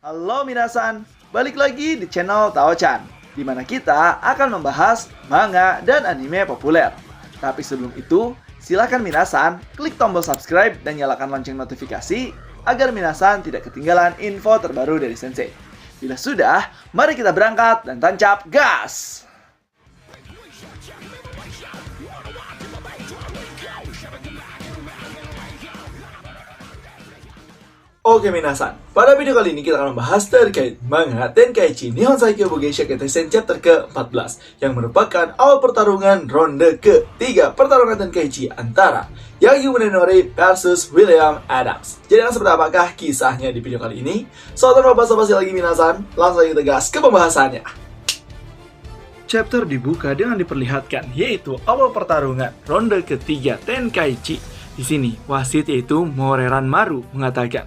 Halo minasan, balik lagi di channel Tao-chan, di mana kita akan membahas manga dan anime populer. Tapi sebelum itu, silakan minasan klik tombol subscribe dan nyalakan lonceng notifikasi agar minasan tidak ketinggalan info terbaru dari Sensei. Bila sudah, mari kita berangkat dan tancap gas! Oke minasan, pada video kali ini kita akan membahas terkait manga Tenkaichi Nihon Saikyo Bugeisha Ketesen chapter ke-14 yang merupakan awal pertarungan ronde ke-3 pertarungan Tenkaichi antara Yagyu Munenori versus William Adams. Jadi seperti apakah kisahnya di video kali ini? So, tanpa basa-basi lagi minasan, langsung kita gas ke pembahasannya. Chapter dibuka dengan diperlihatkan yaitu awal pertarungan ronde ke-3 Tenkaichi. Di sini wasit yaitu Moreran Maru mengatakan,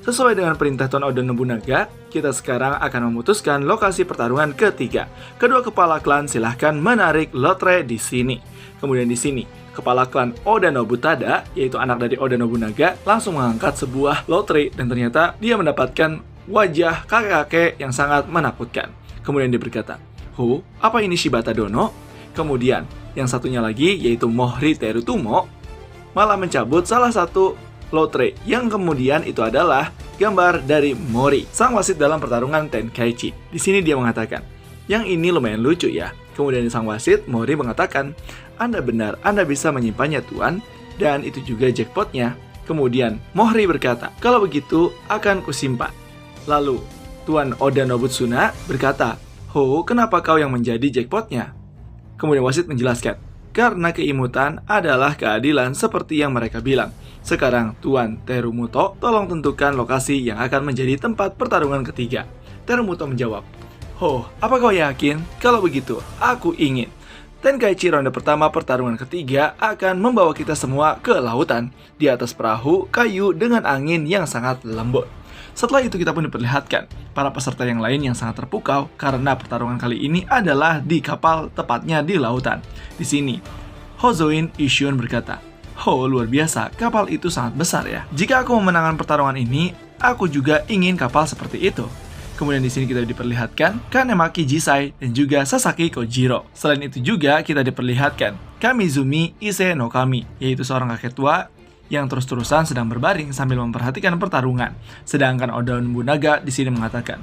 sesuai dengan perintah Tuan Oda Nobunaga, kita sekarang akan memutuskan lokasi pertarungan ketiga. Kedua kepala klan silahkan menarik lotre di sini. Kemudian di sini, kepala klan Oda Nobutada, yaitu anak dari Oda Nobunaga, langsung mengangkat sebuah lotre dan ternyata dia mendapatkan wajah kakek-kakek yang sangat menakutkan. Kemudian dia berkata, "Oh, apa ini Shibata Dono?" Kemudian, yang satunya lagi yaitu Mohri Terutomo malah mencabut salah satu lotre yang kemudian itu adalah gambar dari Mori, sang wasit dalam pertarungan Tenkaichi. Di sini dia mengatakan, "Yang ini lumayan lucu ya." Kemudian sang wasit Mori mengatakan, "Anda benar, Anda bisa menyimpannya Tuan, dan itu juga jackpotnya." Kemudian Mohri berkata, "Kalau begitu akan kusimpan." Lalu Tuan Oda Nobutsuna berkata, "Ho, kenapa kau yang menjadi jackpotnya?" Kemudian wasit menjelaskan, "Karena keimutan adalah keadilan seperti yang mereka bilang. Sekarang Tuan Terumuto, tolong tentukan lokasi yang akan menjadi tempat pertarungan ketiga." Terumuto menjawab, "Oh, apa kau yakin? Kalau begitu, aku ingin. Tenkaichi ronde pertama pertarungan ketiga akan membawa kita semua ke lautan, di atas perahu kayu dengan angin yang sangat lembut." Setelah itu kita pun diperlihatkan para peserta yang lain yang sangat terpukau karena pertarungan kali ini adalah di kapal, tepatnya di lautan. Di sini, Hozoin Ishun berkata, "Oh, luar biasa, kapal itu sangat besar ya. Jika aku memenangkan pertarungan ini, aku juga ingin kapal seperti itu." Kemudian di sini kita diperlihatkan Kanemaki Jisai dan juga Sasaki Kojiro. Selain itu juga kita diperlihatkan Kamizumi Ise no Kami, yaitu seorang kakek tua yang terus-terusan sedang berbaring sambil memperhatikan pertarungan. Sedangkan Oda Nobunaga di sini mengatakan,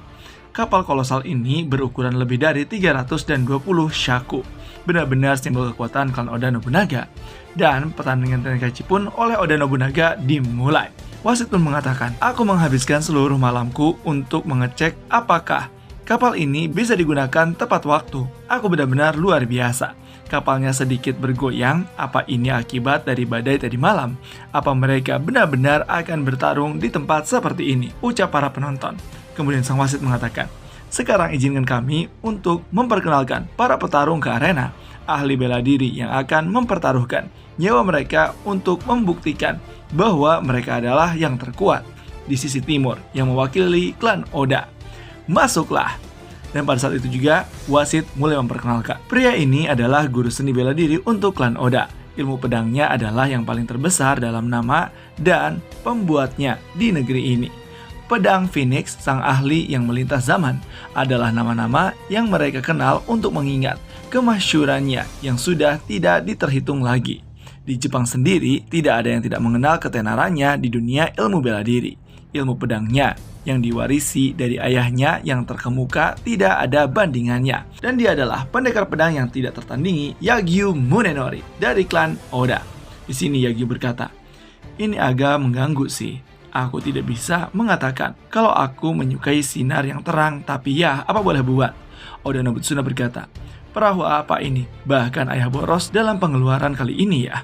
kapal kolosal ini berukuran lebih dari 320 shaku. Benar-benar simbol kekuatan klan Oda Nobunaga. Dan pertandingan Tenkaichi pun oleh Oda Nobunaga dimulai. Wasit pun mengatakan, "Aku menghabiskan seluruh malamku untuk mengecek apakah kapal ini bisa digunakan tepat waktu. Aku benar-benar luar biasa. Kapalnya sedikit bergoyang. Apa ini akibat dari badai tadi malam? Apa mereka benar-benar akan bertarung di tempat seperti ini?" ucap para penonton. Kemudian sang wasit mengatakan, "Sekarang izinkan kami untuk memperkenalkan para petarung ke arena. Ahli bela diri yang akan mempertaruhkan nyawa mereka untuk membuktikan bahwa mereka adalah yang terkuat di sisi timur yang mewakili klan Oda. Masuklah." Dan pada saat itu juga, wasit mulai memperkenalkan. Pria ini adalah guru seni bela diri untuk klan Oda. Ilmu pedangnya adalah yang paling terbesar dalam nama dan pembuatnya di negeri ini. Pedang Phoenix, sang ahli yang melintas zaman, adalah nama-nama yang mereka kenal untuk mengingat kemasyhurannya yang sudah tidak diterhitung lagi. Di Jepang sendiri, tidak ada yang tidak mengenal ketenarannya di dunia ilmu bela diri. Ilmu pedangnya yang diwarisi dari ayahnya yang terkemuka tidak ada bandingannya. Dan dia adalah pendekar pedang yang tidak tertandingi, Yagyu Munenori dari klan Oda. Di sini Yagyu berkata, "Ini agak mengganggu sih. Aku tidak bisa mengatakan kalau aku menyukai sinar yang terang, tapi ya, apa boleh buat?" Oda Nobutsuna berkata, "Perahu apa ini? Bahkan ayah boros dalam pengeluaran kali ini ya."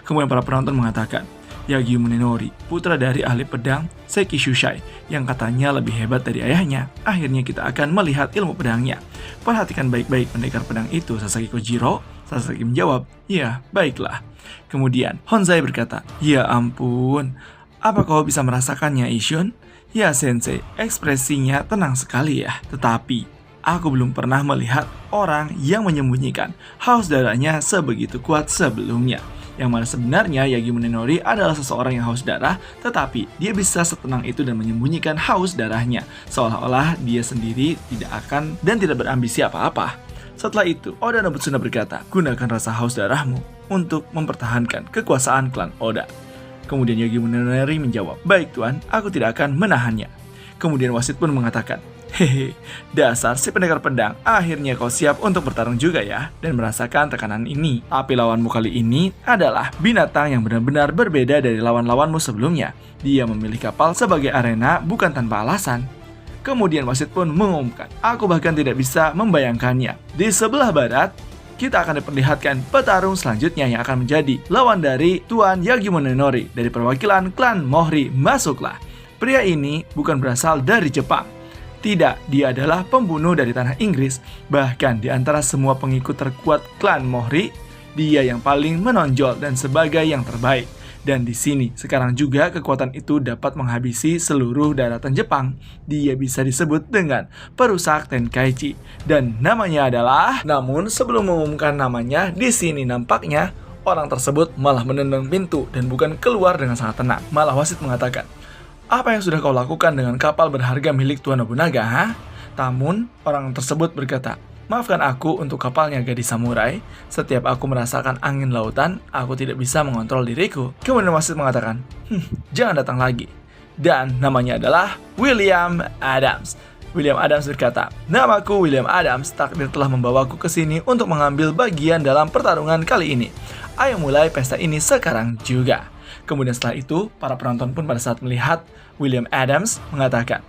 Kemudian para penonton mengatakan, Yagyu Munenori, putra dari ahli pedang Seki Shushai, yang katanya lebih hebat dari ayahnya. Akhirnya kita akan melihat ilmu pedangnya. Perhatikan baik-baik pendekar pedang itu, Sasaki Kojiro. Sasaki menjawab, "Ya, baiklah." Kemudian Honzai berkata, "Ya ampun, apa kau bisa merasakannya, Ishun?" "Ya sensei, ekspresinya tenang sekali ya. Tetapi aku belum pernah melihat orang yang menyembunyikan haus darahnya sebegitu kuat sebelumnya. Yang mana sebenarnya Yagi Munenori adalah seseorang yang haus darah, tetapi dia bisa setenang itu dan menyembunyikan haus darahnya, seolah-olah dia sendiri tidak akan dan tidak berambisi apa-apa. Setelah itu, Oda Nobutsuna berkata, gunakan rasa haus darahmu untuk mempertahankan kekuasaan klan Oda. Kemudian Yagi Munenori menjawab, baik tuan, aku tidak akan menahannya. Kemudian wasit pun mengatakan, hehe, dasar si pendekar pedang, akhirnya kau siap untuk bertarung juga ya, dan merasakan tekanan ini. Tapi lawanmu kali ini adalah binatang yang benar-benar berbeda dari lawan-lawanmu sebelumnya. Dia memilih kapal sebagai arena bukan tanpa alasan. Kemudian wasit pun mengumumkan, aku bahkan tidak bisa membayangkannya. Di sebelah barat, kita akan diperlihatkan petarung selanjutnya yang akan menjadi lawan dari Tuan Yagi Munenori dari perwakilan klan Mohri. Masuklah. Pria ini bukan berasal dari Jepang. Tidak, dia adalah pembunuh dari tanah Inggris. Bahkan di antara semua pengikut terkuat klan Mohri, dia yang paling menonjol dan sebagai yang terbaik. Dan di sini, sekarang juga kekuatan itu dapat menghabisi seluruh daratan Jepang. Dia bisa disebut dengan perusak Tenkaichi. Dan namanya adalah... Namun, sebelum mengumumkan namanya, di sini nampaknya orang tersebut malah menendang pintu dan bukan keluar dengan sangat tenang. Malah wasit mengatakan, apa yang sudah kau lakukan dengan kapal berharga milik Tuan Nobunaga, ha? Namun, orang tersebut berkata, maafkan aku untuk kapalnya gadis samurai. Setiap aku merasakan angin lautan, aku tidak bisa mengontrol diriku. Kemudian wasit mengatakan, jangan datang lagi. Dan namanya adalah William Adams. William Adams berkata, namaku William Adams, takdir telah membawaku ke sini untuk mengambil bagian dalam pertarungan kali ini. Ayo mulai pesta ini sekarang juga. Kemudian setelah itu, para penonton pun pada saat melihat William Adams mengatakan,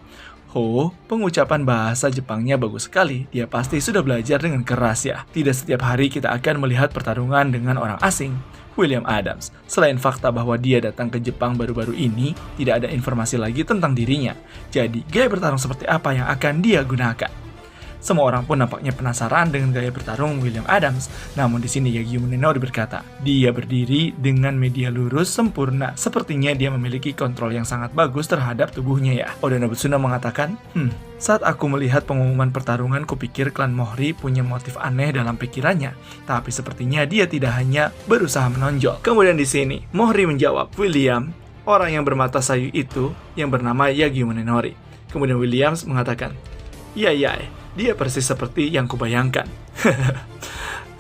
oh, pengucapan bahasa Jepangnya bagus sekali. Dia pasti sudah belajar dengan keras ya. Tidak setiap hari kita akan melihat pertarungan dengan orang asing. William Adams, selain fakta bahwa dia datang ke Jepang baru-baru ini, tidak ada informasi lagi tentang dirinya. Jadi, gaya bertarung seperti apa yang akan dia gunakan? Semua orang pun nampaknya penasaran dengan gaya bertarung William Adams. Namun di sini Yagi Munenori berkata, dia berdiri dengan media lurus sempurna. Sepertinya dia memiliki kontrol yang sangat bagus terhadap tubuhnya ya. Oda Nobutsuna mengatakan, saat aku melihat pengumuman pertarungan, kupikir klan Mohri punya motif aneh dalam pikirannya. Tapi sepertinya dia tidak hanya berusaha menonjol. Kemudian di sini, Mohri menjawab, William, orang yang bermata sayu itu yang bernama Yagi Munenori. Kemudian Williams mengatakan, ya, dia persis seperti yang kubayangkan.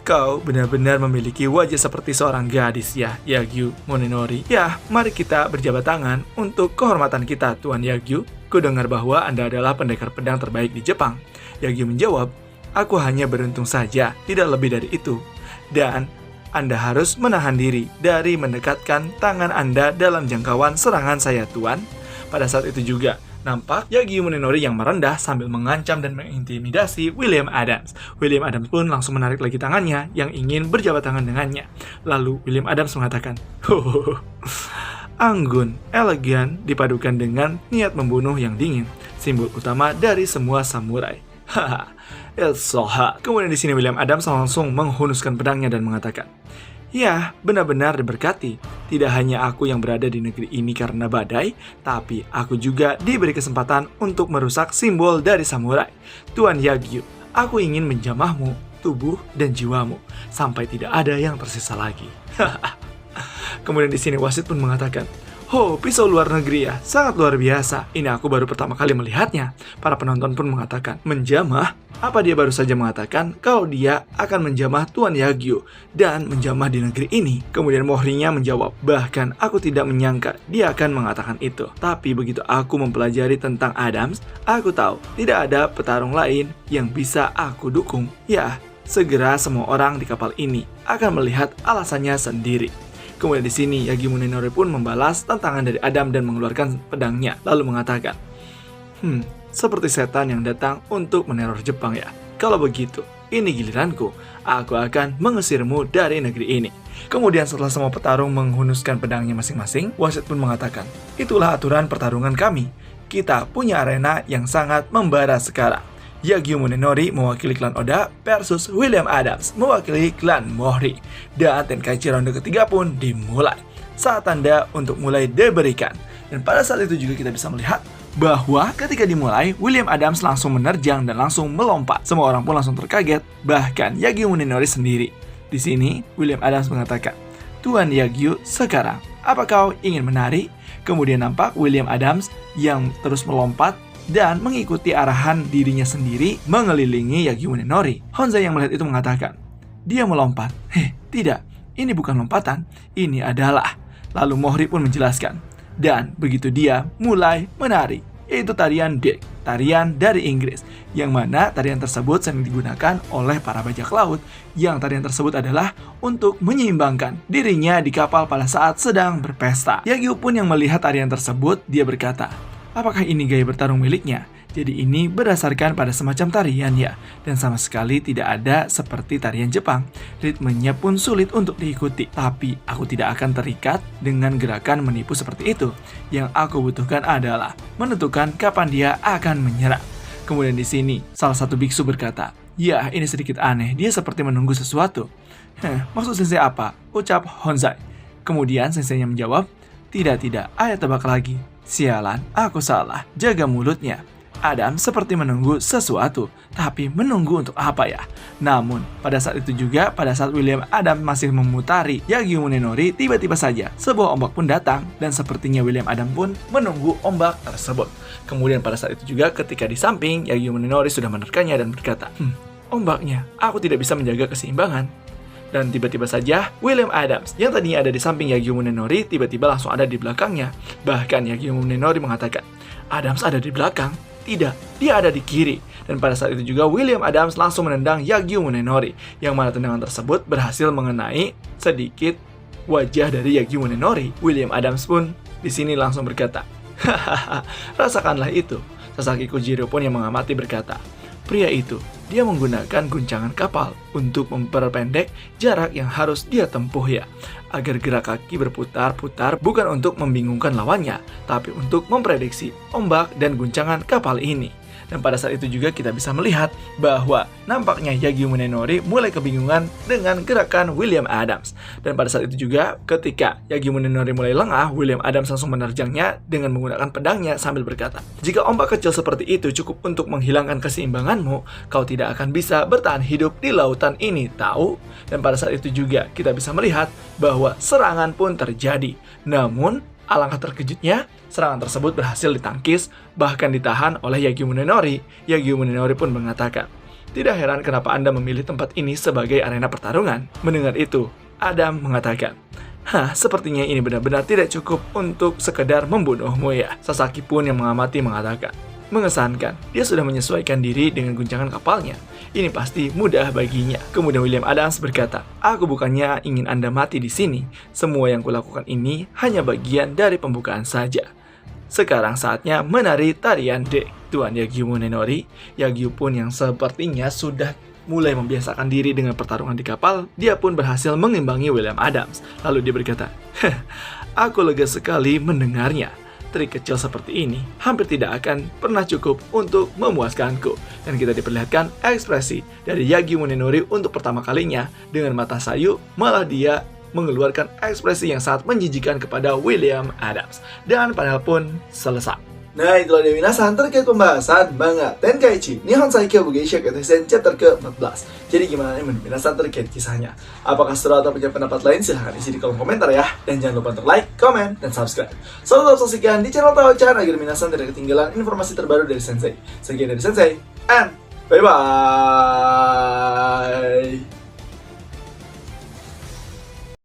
Kau benar-benar memiliki wajah seperti seorang gadis ya, Yagyu Munenori. Ya, mari kita berjabat tangan untuk kehormatan kita, Tuan Yagyu. Kudengar bahwa Anda adalah pendekar pedang terbaik di Jepang. Yagyu menjawab, aku hanya beruntung saja, tidak lebih dari itu. Dan Anda harus menahan diri dari mendekatkan tangan Anda dalam jangkauan serangan saya, Tuan. Pada saat itu juga, nampak Yagi Munenori yang merendah sambil mengancam dan mengintimidasi William Adams. William Adams pun langsung menarik lagi tangannya yang ingin berjabat tangan dengannya. Lalu William Adams mengatakan, anggun, elegan, dipadukan dengan niat membunuh yang dingin, simbol utama dari semua samurai. Haha, Elsoha. Kemudian di sini William Adams langsung menghunuskan pedangnya dan mengatakan, ya, benar-benar diberkati. Tidak hanya aku yang berada di negeri ini karena badai, tapi aku juga diberi kesempatan untuk merusak simbol dari samurai. Tuan Yagyu, aku ingin menjamahmu, tubuh dan jiwamu, sampai tidak ada yang tersisa lagi. Kemudian di sini wasit pun mengatakan, oh, pisau luar negeri ya, sangat luar biasa. Ini aku baru pertama kali melihatnya. Para penonton pun mengatakan, menjamah? Apa dia baru saja mengatakan kalau dia akan menjamah Tuan Yagyu dan menjamah di negeri ini? Kemudian Mohrinya menjawab, bahkan aku tidak menyangka dia akan mengatakan itu. Tapi begitu aku mempelajari tentang Adams, aku tahu tidak ada petarung lain yang bisa aku dukung. Ya, segera semua orang di kapal ini akan melihat alasannya sendiri. Kemudian di sini Yagi Munenori pun membalas tantangan dari Adam dan mengeluarkan pedangnya, lalu mengatakan, seperti setan yang datang untuk meneror Jepang ya. Kalau begitu, ini giliranku. Aku akan mengusirmu dari negeri ini. Kemudian setelah semua petarung menghunuskan pedangnya masing-masing, wasit pun mengatakan, itulah aturan pertarungan kami. Kita punya arena yang sangat membara sekarang. Yagi Munenori mewakili klan Oda versus William Adams mewakili klan Mohri. Dan Tenkaichi ronde ketiga pun dimulai. Saat tanda untuk mulai diberikan. Dan pada saat itu juga kita bisa melihat bahwa ketika dimulai, William Adams langsung menerjang dan langsung melompat. Semua orang pun langsung terkaget, bahkan Yagi Munenori sendiri. Di sini, William Adams mengatakan, Tuan Yagyu sekarang. Apa kau ingin menari? Kemudian nampak William Adams yang terus melompat dan mengikuti arahan dirinya sendiri mengelilingi Yagyu Munenori. Honzai yang melihat itu mengatakan, dia melompat. Tidak, ini bukan lompatan, ini adalah. Lalu Mohri pun menjelaskan. Dan begitu dia mulai menari, yaitu tarian Dik, tarian dari Inggris, yang mana tarian tersebut sering digunakan oleh para bajak laut, yang tarian tersebut adalah untuk menyeimbangkan dirinya di kapal pada saat sedang berpesta. Yagyu pun yang melihat tarian tersebut, dia berkata, apakah ini gaya bertarung miliknya? Jadi ini berdasarkan pada semacam tarian ya, dan sama sekali tidak ada seperti tarian Jepang. Ritmenya pun sulit untuk diikuti, tapi aku tidak akan terikat dengan gerakan menipu seperti itu. Yang aku butuhkan adalah menentukan kapan dia akan menyerang. Kemudian di sini, salah satu biksu berkata, ya ini sedikit aneh, dia seperti menunggu sesuatu. Maksud sensei apa? Ucap Honzai. Kemudian senseinya menjawab, tidak, ayo tebak lagi. Sialan, aku salah, jaga mulutnya. Adam seperti menunggu sesuatu, tapi menunggu untuk apa ya? Namun, pada saat itu juga, pada saat William Adam masih memutari Yagyu Munenori, tiba-tiba saja sebuah ombak pun datang, dan sepertinya William Adam pun menunggu ombak tersebut. Kemudian pada saat itu juga, ketika di samping, Yagyu Munenori sudah menerkanya dan berkata, ombaknya, aku tidak bisa menjaga keseimbangan. Dan tiba-tiba saja, William Adams yang tadinya ada di samping Yagyu Munenori, tiba-tiba langsung ada di belakangnya. Bahkan Yagyu Munenori mengatakan, Adams ada di belakang. Tidak, dia ada di kiri. Dan pada saat itu juga William Adams langsung menendang Yagyu Munenori, yang mana tendangan tersebut berhasil mengenai sedikit wajah dari Yagyu Munenori. William Adams pun di sini langsung berkata, hahaha, rasakanlah itu. Sasaki Kojiro pun yang mengamati berkata, pria itu, dia menggunakan guncangan kapal untuk memperpendek jarak yang harus dia tempuh ya. Agar gerak kaki berputar-putar bukan untuk membingungkan lawannya, tapi untuk memprediksi ombak dan guncangan kapal ini. Dan pada saat itu juga kita bisa melihat bahwa nampaknya Yagyu Munenori mulai kebingungan dengan gerakan William Adams. Dan pada saat itu juga ketika Yagyu Munenori mulai lengah, William Adams langsung menerjangnya dengan menggunakan pedangnya sambil berkata, jika ombak kecil seperti itu cukup untuk menghilangkan keseimbanganmu, kau tidak akan bisa bertahan hidup di lautan ini, tahu? Dan pada saat itu juga kita bisa melihat bahwa serangan pun terjadi. Namun, alangkah terkejutnya, serangan tersebut berhasil ditangkis, bahkan ditahan oleh Yagyu Munenori. Yagyu Munenori pun mengatakan, tidak heran kenapa Anda memilih tempat ini sebagai arena pertarungan. Mendengar itu, Adam mengatakan, sepertinya ini benar-benar tidak cukup untuk sekedar membunuhmu ya. Sasaki pun yang mengamati mengatakan, mengesankan, dia sudah menyesuaikan diri dengan guncangan kapalnya. Ini pasti mudah baginya. Kemudian William Adams berkata, aku bukannya ingin Anda mati di sini. Semua yang kulakukan ini hanya bagian dari pembukaan saja. Sekarang saatnya menari tarian D. Tuan Yagyu Munenori. Yagyu pun yang sepertinya sudah mulai membiasakan diri dengan pertarungan di kapal, dia pun berhasil mengimbangi William Adams. Lalu dia berkata, aku lega sekali mendengarnya. Trik kecil seperti ini hampir tidak akan pernah cukup untuk memuaskanku. Dan kita diperlihatkan ekspresi dari Yagyu Munenori untuk pertama kalinya dengan mata sayu, malah dia mengeluarkan ekspresi yang sangat menjijikan kepada William Adams. Dan panel pun selesai. Nah, itulah dia minasan terkait pembahasan manga Tenkaichi Nihon Saikyo Bugeisha Ketesen chapter ke-14. Jadi gimana nih minasan terkait kisahnya? Apakah seru atau punya pendapat lain? Silahkan isi di kolom komentar ya. Dan jangan lupa untuk like, comment, dan subscribe. Selalu tetap saksikan di channel Tawa-chan agar minasan tidak ketinggalan informasi terbaru dari Sensei. Sekian dari Sensei, and bye-bye!